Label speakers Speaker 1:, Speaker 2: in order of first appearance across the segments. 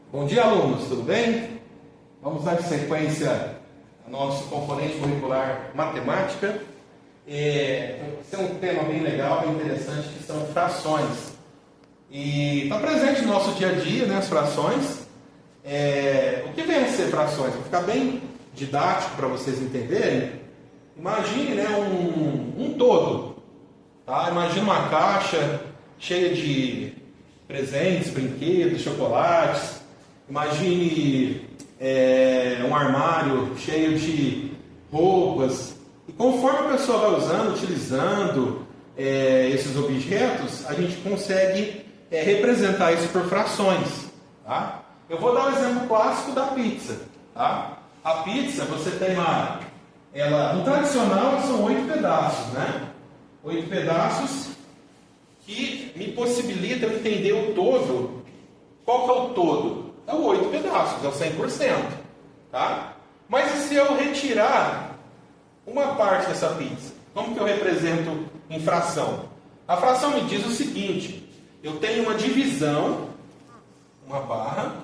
Speaker 1: Bom dia, alunos, tudo bem? Vamos dar sequência ao nosso componente curricular matemática. Esse é um tema bem legal, bem interessante, que são frações. E está presente no nosso dia a dia, né, as frações. O que vem a ser frações? Para ficar bem didático para vocês entenderem, imagine, né, um todo. Tá? Imagine uma caixa cheia de presentes, brinquedos, chocolates. Imagine um armário cheio de roupas. E conforme a pessoa vai usando, utilizando esses objetos, a gente consegue representar isso por frações. Tá? Eu vou dar um exemplo clássico da pizza. Tá? A pizza, você tem lá, no tradicional são 8 pedaços, né? 8 pedaços que me possibilitam entender o todo. Qual que é o todo? É o 8 pedaços, é o 100%. Tá? Mas e se eu retirar uma parte dessa pizza? Como que eu represento em fração? A fração me diz o seguinte: eu tenho uma divisão, uma barra,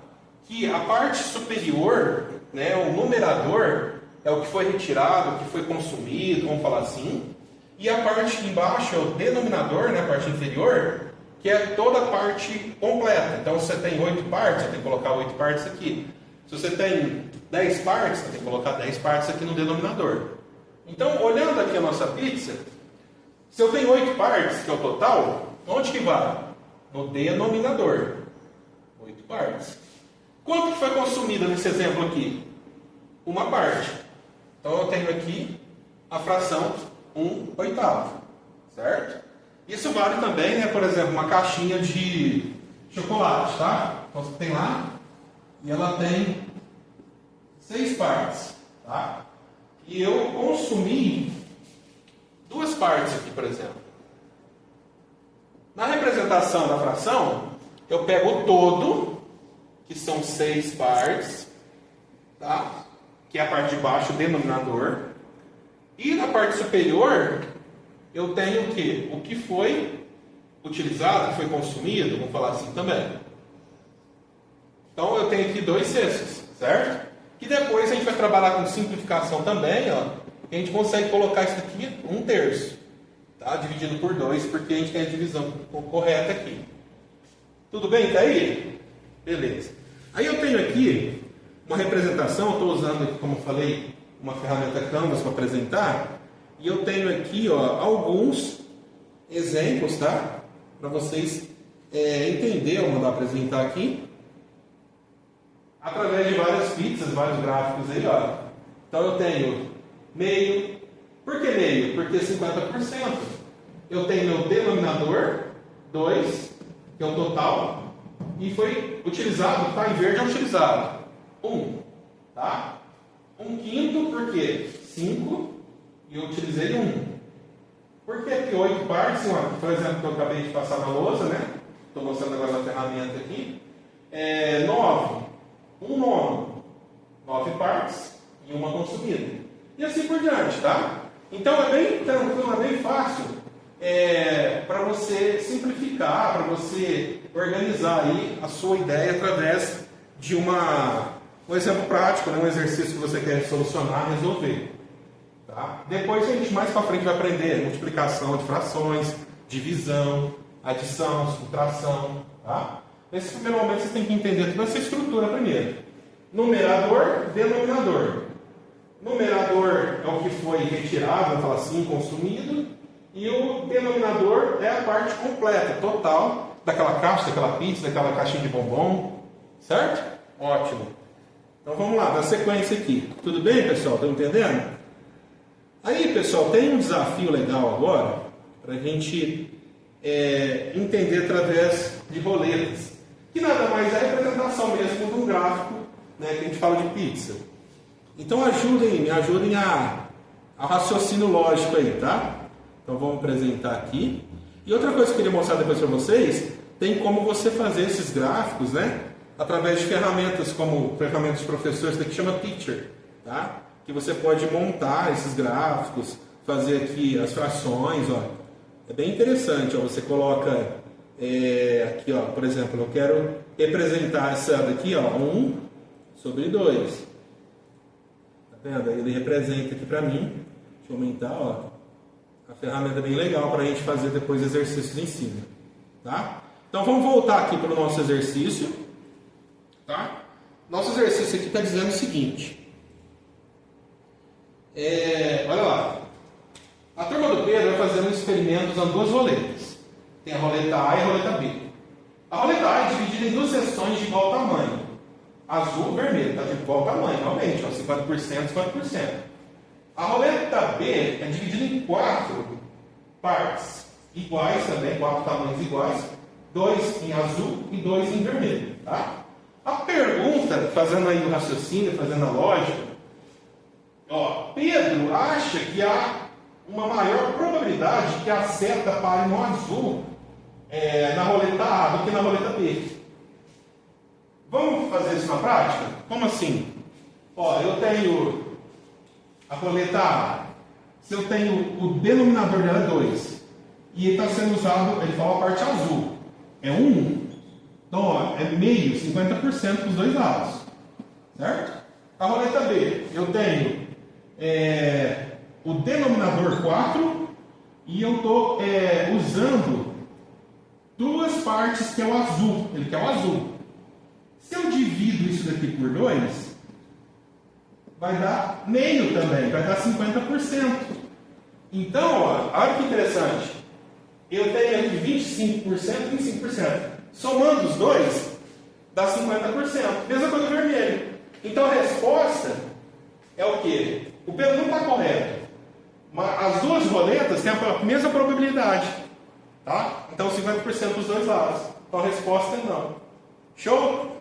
Speaker 1: que a parte superior, né, o numerador, é o que foi retirado, o que foi consumido, vamos falar assim. E a parte de embaixo é o denominador, né, a parte inferior, que é toda a parte completa. Então, se você tem 8 partes, você tem que colocar 8 partes aqui. Se você tem 10 partes, você tem que colocar 10 partes aqui no denominador. Então, olhando aqui a nossa pizza, se eu tenho 8 partes, que é o total, onde que vai? No denominador. 8 partes. Quanto que foi consumido nesse exemplo aqui? Uma parte. Então, eu tenho aqui a fração 1/8. Certo? Isso vale também, né, por exemplo, uma caixinha de chocolate, tá? Então você tem lá e ela tem 6 partes, tá? E eu consumi 2 partes aqui, por exemplo. Na representação da fração, eu pego o todo, que são 6 partes, tá? Que é a parte de baixo, o denominador. E na parte superior, eu tenho o quê? O que foi utilizado, o que foi consumido, vamos falar assim também. Então eu tenho aqui 2/6, certo? Que depois a gente vai trabalhar com simplificação também, ó. E a gente consegue colocar isso aqui 1/3, tá? Dividido por 2, porque a gente tem a divisão correta aqui. Tudo bem até aí? Beleza. Aí eu tenho aqui uma representação, eu estou usando aqui, como eu falei, uma ferramenta Canvas para apresentar. E eu tenho aqui, ó, alguns exemplos, tá? Para vocês entenderem, eu vou mandar apresentar aqui. Através de várias pizzas, vários gráficos aí, ó. Então eu tenho meio. Por que meio? Porque 50%. Eu tenho meu denominador, 2, que é o total. E foi utilizado, está em verde é utilizado. 1, tá? 1/5, por quê? 5. E eu utilizei 1. Por que aqui 8 partes? Por exemplo, que eu acabei de passar na lousa, né? Estou mostrando agora a ferramenta aqui. 9. 1/9. 9 partes e uma consumida. E assim por diante, tá? Então é bem tranquilo, é bem fácil para você simplificar, para você organizar aí a sua ideia através de um exemplo prático, né? Um exercício que você quer solucionar, resolver. Tá? Depois a gente mais para frente vai aprender multiplicação de frações, divisão, adição, subtração. Tá? Nesse primeiro momento você tem que entender toda essa estrutura primeiro. Numerador, denominador. Numerador é o que foi retirado, vamos falar assim, consumido. E o denominador é a parte completa, total, daquela caixa, daquela pizza, daquela caixinha de bombom. Certo? Ótimo. Então vamos lá, dar sequência aqui. Tudo bem, pessoal? Estão entendendo? Aí, pessoal, tem um desafio legal agora para a gente entender através de roletas, que nada mais é a representação mesmo de um gráfico, né, que a gente fala de pizza. Então me ajudem a raciocínio lógico aí, tá? Então vamos apresentar aqui. E outra coisa que eu queria mostrar depois para vocês, tem como você fazer esses gráficos, né, através de ferramentas como ferramentas de professores, que chama Teacher, tá? Que você pode montar esses gráficos, fazer aqui as frações, ó. É bem interessante, ó. Você coloca aqui, ó, por exemplo, eu quero representar essa daqui, ó, 1 sobre 2. Tá vendo? Ele representa aqui para mim. Deixa eu aumentar, ó. A ferramenta é bem legal para a gente fazer depois exercícios em cima, tá? Então vamos voltar aqui para o nosso exercício, tá? Nosso exercício aqui está dizendo o seguinte. Olha lá. A turma do Pedro vai fazer um experimento usando duas roletas. Tem a roleta A e a roleta B. A roleta A é dividida em duas seções de igual tamanho. Azul e vermelho, está de igual tamanho, realmente, ó, 50%, 50%. A roleta B é dividida em 4 partes iguais também, 4 tamanhos iguais, 2 em azul e 2 em vermelho. Tá? A pergunta, fazendo aí o raciocínio, fazendo a lógica, ó, Pedro acha que há uma maior probabilidade que a seta pare no azul na roleta A do que na roleta B. Vamos fazer isso na prática? Como assim? Ó, eu tenho a roleta A. Se eu tenho o denominador dela é 2 e está sendo usado, ele fala a parte azul, é 1, então ó, é meio, 50% dos dois lados, certo? A roleta B, eu tenho o denominador 4 e eu estou usando duas partes que é o azul, ele quer o azul. Se eu divido isso daqui por 2, vai dar meio também, vai dar 50%. Então, ó, olha que interessante. Eu tenho aqui 25% e 25%. Somando os dois, dá 50%. Mesma coisa do vermelho. Então a resposta é o quê? O Pedro não está correto. Mas as duas roletas têm a mesma probabilidade. Tá? Então 50% dos dois lados. Então a resposta é não. Show?